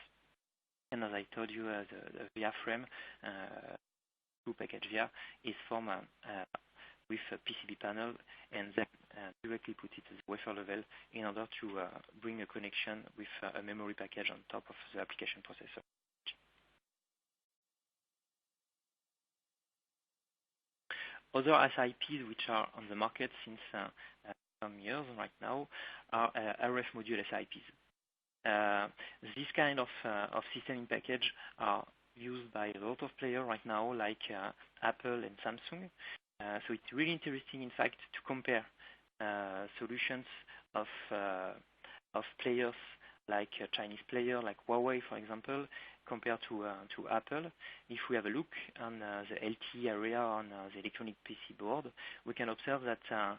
And as I told you, the via frame, through package via, is formed with a PCB panel, and then directly put it at the wafer level in order to bring a connection with a memory package on top of the application processor. Other SiPs which are on the market since some years right now are RF module SiPs. This kind of system in package are used by a lot of players right now, like Apple and Samsung. So it's really interesting, in fact, to compare solutions of players like a Chinese player, like Huawei, for example, compared to Apple. If we have a look on the LTE area on the electronic PC board, we can observe that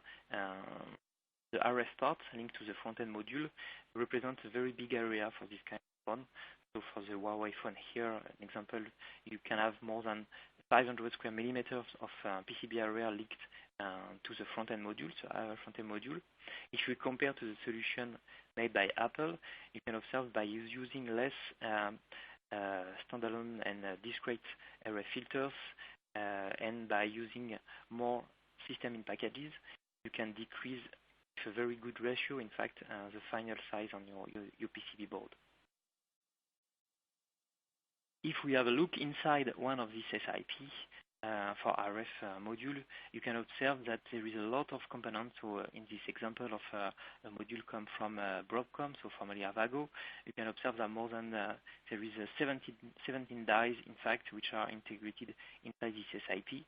the RF part linked to the front-end module represents a very big area for this kind of phone. So for the Huawei phone here, an example, you can have more than 500 square millimeters of PCB area linked to the front-end module, so our front-end module. If we compare to the solution made by Apple, you can observe by using less standalone and discrete RF filters and by using more system in packages, you can decrease with a very good ratio, in fact, the final size on your PCB board. If we have a look inside one of these SiP for RF module, you can observe that there is a lot of components. So in this example of a module come from Broadcom, so formerly Avago, you can observe that more than there is 17 dies, in fact, which are integrated inside this SiP.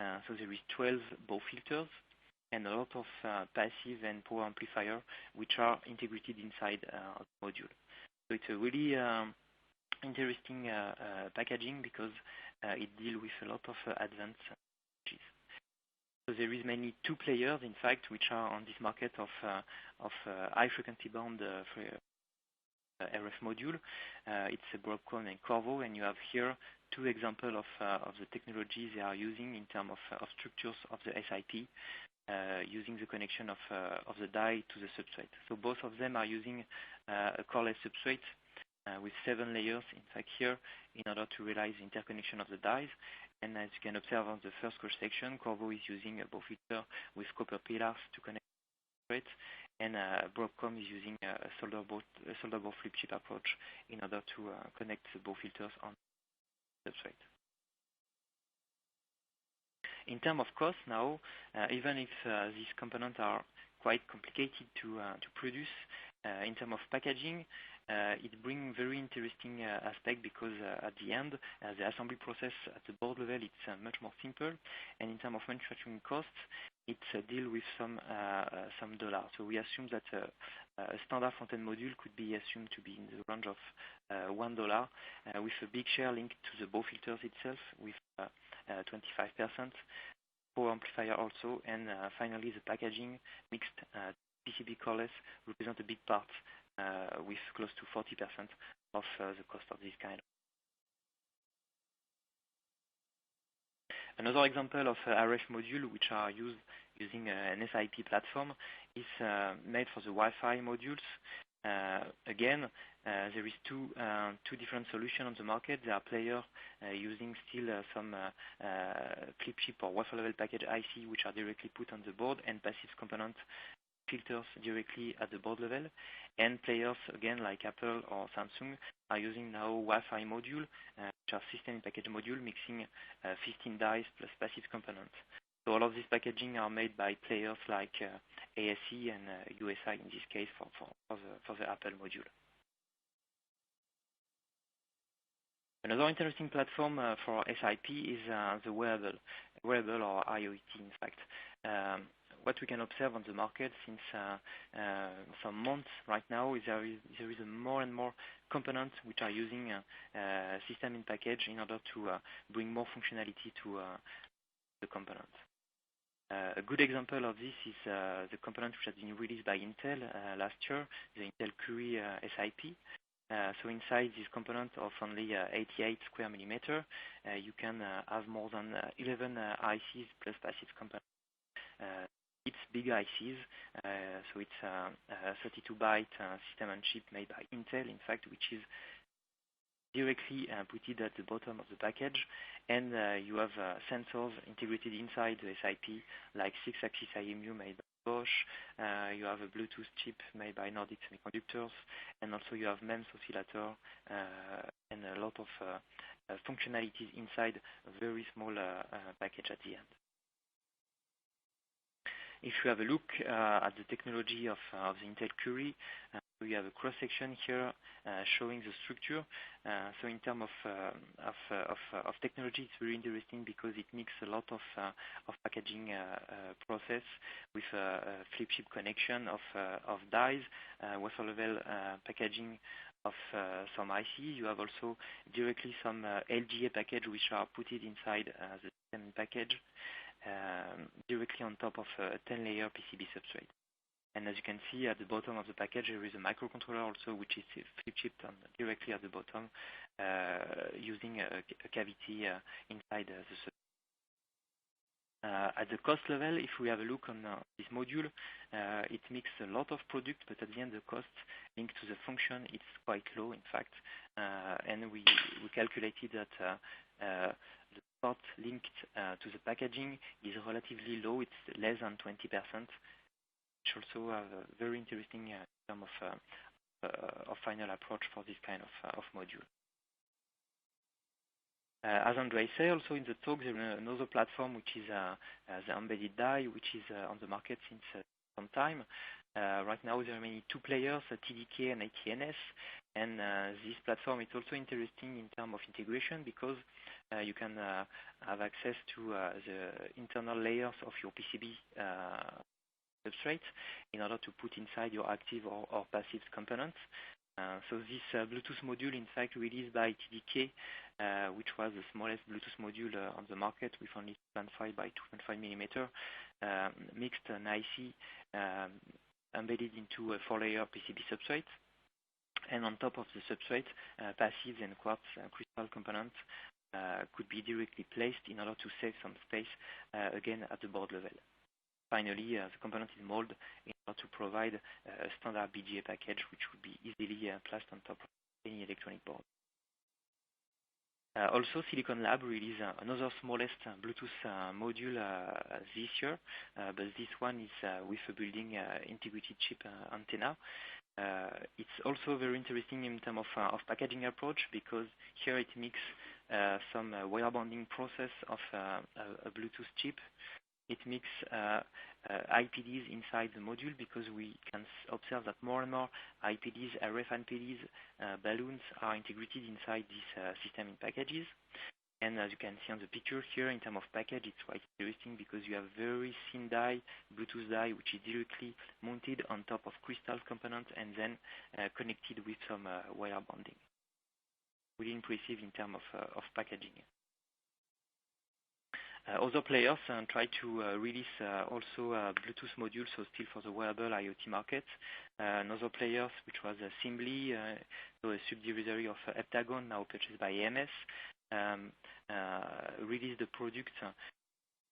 So there is 12 BAW filters and a lot of passive and power amplifier which are integrated inside the module. So it's a really interesting packaging because it deals with a lot of advanced technologies. So there is mainly two players, in fact, which are on this market of high frequency band RF module. It's Broadcom and Qorvo, and you have here two examples of the technologies they are using in terms of structures of the SiP, using the connection of the die to the substrate. So both of them are using a coreless substrate with 7 layers, in fact, here, in order to realize the interconnection of the dies. And as you can observe on the first cross section, Qorvo is using a BAW filter with copper pillars to connect the substrate, and Broadcom is using a solder ball flip chip approach in order to connect the BAW filters on the substrate. In terms of cost now, even if these components are quite complicated to produce, in terms of packaging, it brings very interesting aspect because at the end, the assembly process at the board level, it's much more simple. And in terms of manufacturing costs, it's a deal with some dollars. So we assume that a standard front-end module could be assumed to be in the range of $1, with a big share linked to the BAW filters itself with 25%, power amplifier also, and finally the packaging mixed PCB coreless represent a big part with close to 40% of the cost of this kind. Another example of RF module which are used using an SiP platform is made for the Wi-Fi modules. Again, there is two different solutions on the market. There are players using still some flip chip or wafer level package IC which are directly put on the board, and passive component filters directly at the board level. And players, again, like Apple or Samsung, are using now Wi-Fi module, which are system in package module, mixing 15 dies plus passive components. So all of this packaging are made by players like ASE and USI in this case for the Apple module. Another interesting platform for SiP is the wearable or IoT, in fact. What we can observe on the market since some months right now is there is more and more components which are using system in package in order to bring more functionality to the component. A good example of this is the component which has been released by Intel last year, the Intel Curie SiP. So inside this component of only 88 square millimeter, you can have more than 11 ICs plus passive components. It's big ICs, so it's a 32-byte system on chip made by Intel, in fact, which is directly put at the bottom of the package, and you have sensors integrated inside the SiP, like 6-axis IMU made by Bosch. You have a Bluetooth chip made by Nordic Semiconductors, and also you have MEMS oscillator and a lot of functionalities inside a very small package at the end. if you have a look at the technology of the Intel Curie, we have a cross-section here showing the structure. So in terms of technology, it's very interesting because it mixes a lot of packaging process with flip chip connection of dies, wafer level packaging of some IC. You have also directly some LGA package which are put it inside the system package directly on top of a 10-layer PCB substrate. And as you can see at the bottom of the package, there is a microcontroller also, which is flip chipped directly at the bottom using a cavity inside the substrate. At the cost level, if we have a look on this module, it mixes a lot of product, but at the end the cost linked to the function it's quite low, in fact. And we calculated that the part linked to the packaging is relatively low. It's less than 20%, which also have a very interesting in terms of final approach for this kind of module. As Andrei said, also in the talk, there is another platform which is the embedded die, which is on the market since some time. Right now there are mainly two players, TDK and ATNS, and this platform is also interesting in terms of integration because you can have access to the internal layers of your PCB substrate in order to put inside your active or passive components. So this Bluetooth module, in fact, released by TDK, which was the smallest Bluetooth module on the market with only 2.5 by 2.5 millimeter, mixed an IC embedded into a 4-layer PCB substrate. And on top of the substrate, passives and quartz crystal components could be directly placed in order to save some space, again, at the board level. Finally, the component is molded in order to provide a standard BGA package, which would be easily placed on top of any electronic board. Also, Silicon Lab released another smallest Bluetooth module this year, but this one is with a building integrated chip antenna. It's also very interesting in terms of packaging approach because here it mixes some wire bonding process of a Bluetooth chip. It mixes IPDs inside the module because we can observe that more and more IPDs, RF IPDs, balloons are integrated inside this system in packages. And as you can see on the picture here, in terms of package, it's quite interesting because you have very thin die, Bluetooth die, which is directly mounted on top of crystal components and then connected with some wire bonding. Really impressive in terms of packaging. Other players try to release also Bluetooth modules, so still for the wearable IoT market. Another players, which was Assembly, so a subsidiary of Heptagon, now purchased by AMS, released the product,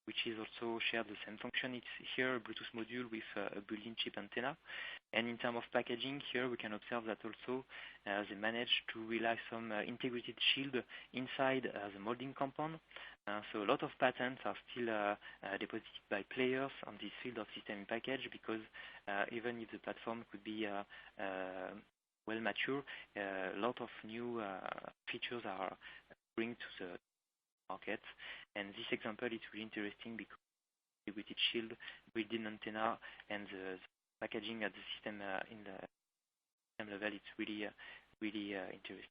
which is also shared the same function. It's here a Bluetooth module with a built-in chip antenna. And in terms of packaging, here we can observe that also they managed to realize some integrated shield inside the molding compound. So a lot of patents are still deposited by players on this field of system in package because even if the platform could be well mature, a lot of new features are bring to the market. And this example is really interesting because integrated shield, built-in antenna, and the packaging at the system in the system level, it's really interesting.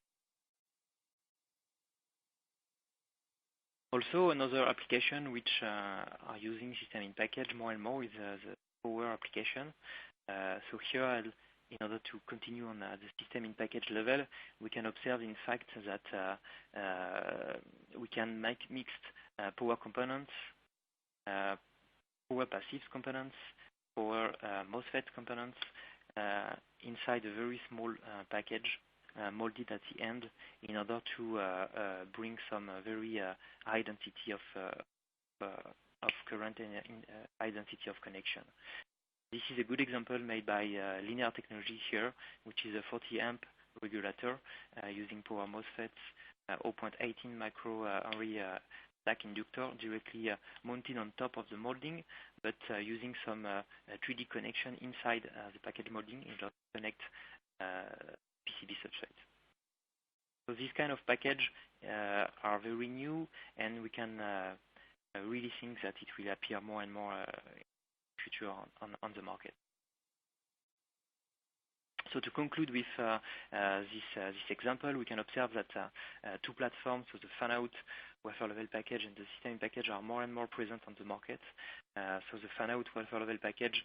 Also, another application which are using system in package more and more is the power application. So here, in order to continue on the system in package level, we can observe, in fact, that we can make mixed power components, power passive components, power MOSFET components inside a very small package molded at the end in order to bring some very high density of current and high density of connection. This is a good example made by Linear Technology here, which is a 40 amp regulator using power MOSFETs, 0.18 microhenry stack inductor directly mounted on top of the molding, but using some 3D connection inside the package molding in order to connect PCB substrate. So this kind of package are very new, and we can really think that it will appear more and more in the future on the market. So to conclude with this example, we can observe that two platforms, so the fan-out wafer level package and the system package, are more and more present on the market. So the fan-out wafer level package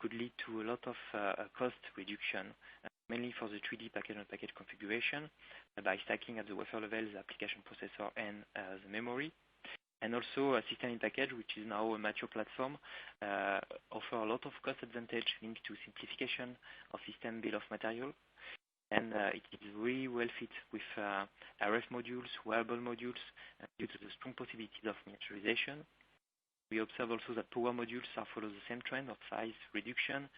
could lead to a lot of cost reduction, mainly for the 3D package on package configuration, by stacking at the wafer level the application processor and the memory. And also a system package, which is now a mature platform, offer a lot of cost advantage linked to simplification of system bill of material. And it is really well fit with RF modules, wearable modules, due to the strong possibilities of miniaturization. We observe also that power modules are follow the same trend of size reduction,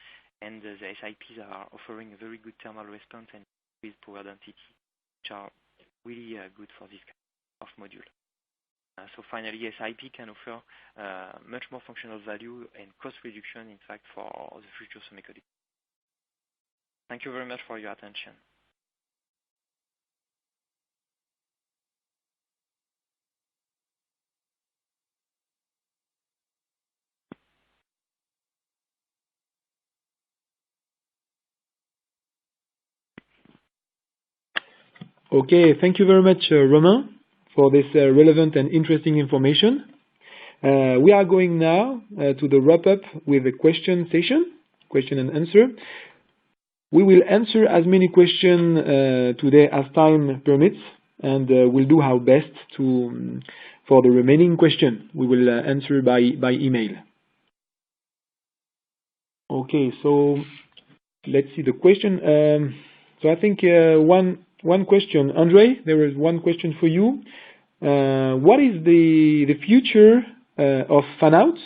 and the SiPs are offering a very good thermal response and with power density, which are really good for this kind of module. So finally, SiP can offer much more functional value and cost reduction, in fact, for the future semiconductor. Thank you very much for your attention.
Okay, thank you very much, Romain, for this relevant and interesting information. We are going now to the wrap-up with the question session, question and answer. We will answer as many questions today as time permits, and we'll do our best for the remaining question. We will answer by email. Okay, so let's see the question. So I think one question, Andre, there is one question for you. What is the future of fan-out?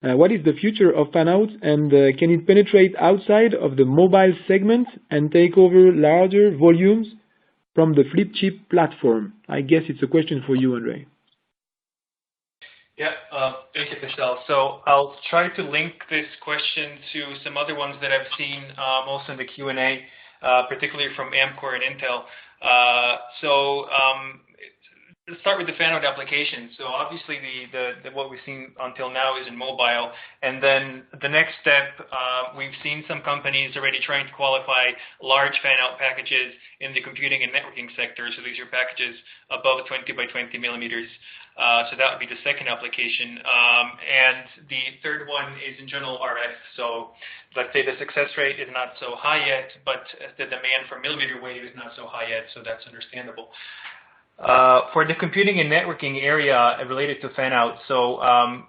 What is the future of fan-out, and can it penetrate outside of the mobile segment and take over larger volumes from the flip chip platform? I guess it's a question for you, Andre.
Yeah, thank you, Michel. So I'll try to link this question to some other ones that I've seen also in the Q&A, particularly from Amkor and Intel. Let's start with the fan-out application. So obviously what we've seen until now is in mobile, and then the next step, we've seen some companies already trying to qualify large fan-out packages in the computing and networking sector. So these are packages above 20 by 20 millimeters. So that would be the second application. And the third one is in general RF. So let's say the success rate is not so high yet, but the demand for millimeter wave is not so high yet, so that's understandable. For the computing and networking area related to fan-out, so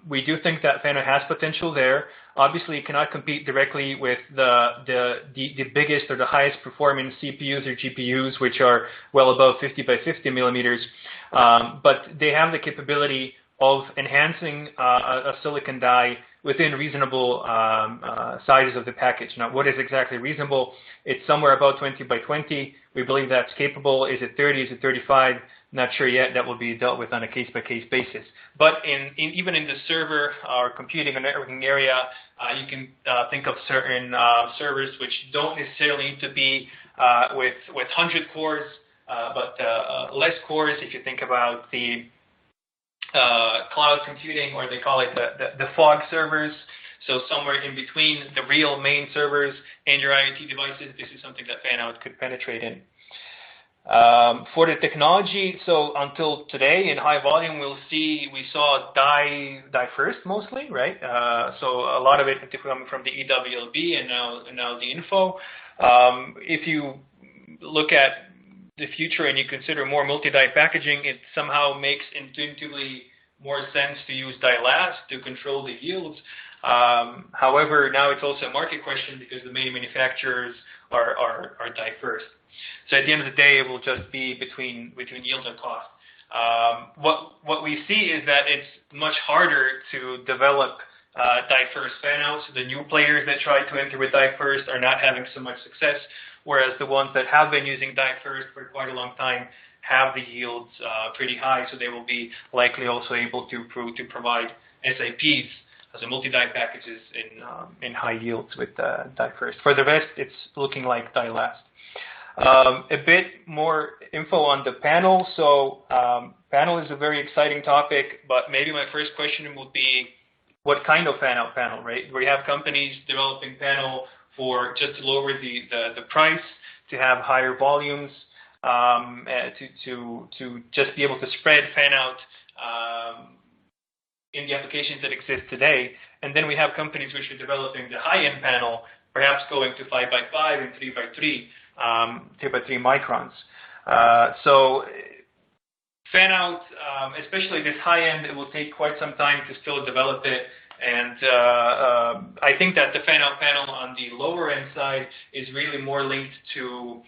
we do think that fan-out has potential there. Obviously, it cannot compete directly with the biggest or the highest performance CPUs or GPUs, which are well above 50 by 50 millimeters. But they have the capability of enhancing a silicon die within reasonable sizes of the package. Now, what is exactly reasonable? It's somewhere about 20 by 20. We believe that's capable. Is it 30? Is it 35? Not sure yet. That will be dealt with on a case-by-case basis. But even in the server or computing or networking area, you can think of certain servers which don't necessarily need to be with 100 cores, but less cores. If you think about the cloud computing, or they call it the fog servers, so somewhere in between the real main servers and your IoT devices, this is something that fan-out could penetrate in. For the technology, so until today in high volume, we saw die first mostly, right? So a lot of it coming from the EWLB and now the info. If you look at the future and you consider more multi-die packaging, it somehow makes intuitively more sense to use die last to control the yields. However, now it's also a market question because the main manufacturers are die first. So at the end of the day, it will just be between yield and cost. What we see is that it's much harder to develop die first fan-out. So the new players that try to enter with die first are not having so much success, whereas the ones that have been using die first for quite a long time have the yields pretty high, so they will be likely also able to provide SiPs as a multi-die packages in high yields with die first. For the rest, it's looking like die last. A bit more info on the panel. So panel is a very exciting topic, but maybe my first question would be, what kind of fan-out panel, right? We have companies developing panel for just to lower the price, to have higher volumes, to just be able to spread fan-out in the applications that exist today. And then we have companies which are developing the high-end panel, perhaps going to 5x5 and 3x3 microns. So fan-out, especially this high-end, it will take quite some time to still develop it. And I think that the fan-out panel on the lower end side is really more linked to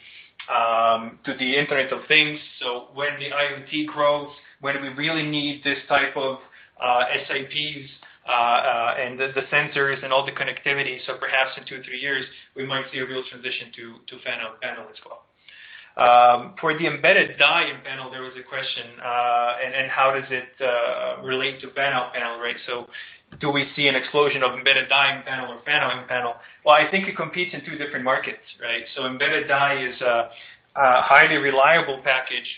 the Internet of Things. So when the IoT grows, when we really need this type of SIPs and the sensors and all the connectivity, so perhaps in 2-3 years, we might see a real transition to fan-out panel as well. For the embedded die in panel, there was a question, and how does it relate to fan-out panel, right? So do we see an explosion of embedded die in panel or fan-out in panel? Well, I think it competes in two different markets, right? So embedded die is a highly reliable package.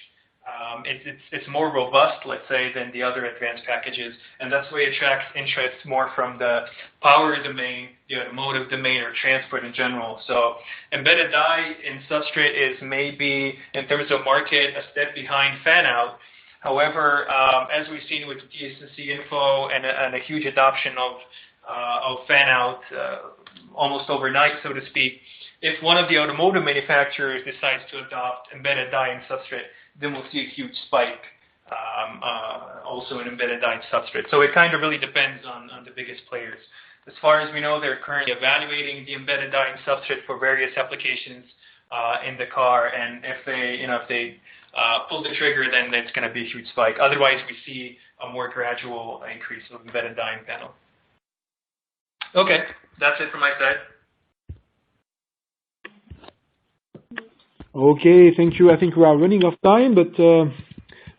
It's more robust, let's say, than the other advanced packages, and that's why it attracts interest more from the power domain, the automotive domain, or transport in general. So embedded die in substrate is maybe, in terms of market, a step behind fan-out. However, as we've seen with TSMC Info and a huge adoption of fan-out almost overnight, so to speak, if one of the automotive manufacturers decides to adopt embedded die in substrate, then we'll see a huge spike also in embedded die in substrate. So it kind of really depends on the biggest players. As far as we know, they're currently evaluating the embedded die in substrate for various applications in the car, and if they pull the trigger, then it's going to be a huge spike. Otherwise, we see a more gradual increase of embedded die in panel. Okay, that's it from my side.
Okay, thank you. I think we are running out of time, but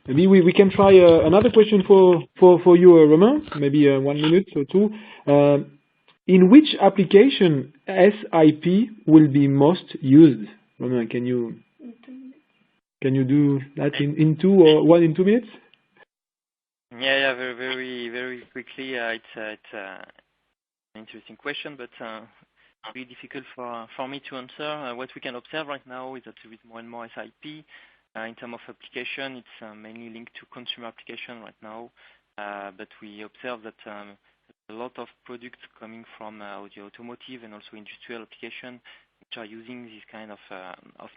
maybe we can try another question for you, Romain, maybe 1 minute or two. In which application SIP will be most used? Romain, can you do that in 2 minutes?
Yeah, very quickly. It's an interesting question, but really difficult for me to answer. What we can observe right now is that there is more and more SIP. In terms of application, it's mainly linked to consumer application right now, but we observe that a lot of products coming from the automotive and also industrial application which are using this kind of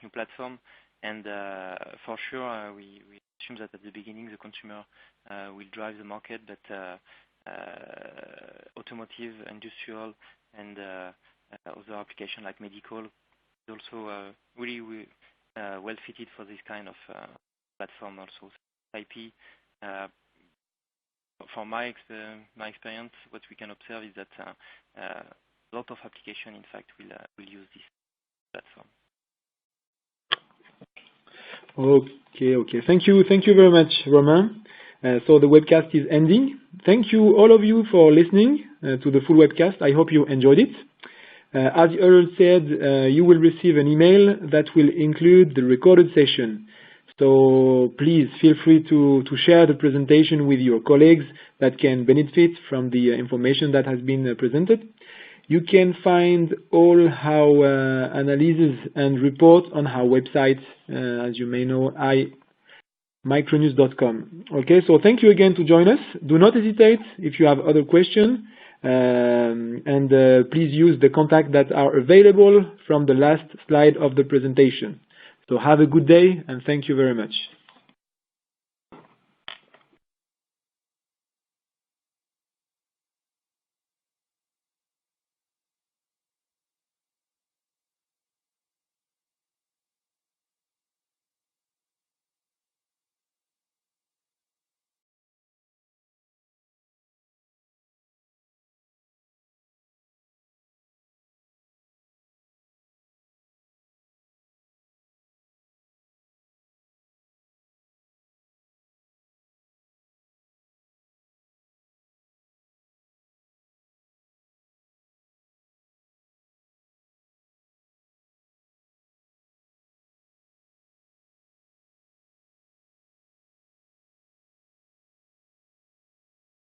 new platform. And for sure, we assume that at the beginning the consumer will drive the market, but automotive, industrial, and other application like medical is also really well fitted for this kind of platform also. IP, from my experience, what we can observe is that a lot of application, in fact, will use this platform.
Okay. Thank you very much, Romain. So the webcast is ending. Thank you, all of you, for listening to the full webcast. I hope you enjoyed it. As Yole said, you will receive an email that will include the recorded session. So please feel free to share the presentation with your colleagues that can benefit from the information that has been presented. You can find all our analyses and reports on our website, as you may know, micronews.com. Okay, so thank you again to join us. Do not hesitate if you have other questions, and please use the contacts that are available from the last slide of the presentation. So have a good day, and thank you very much.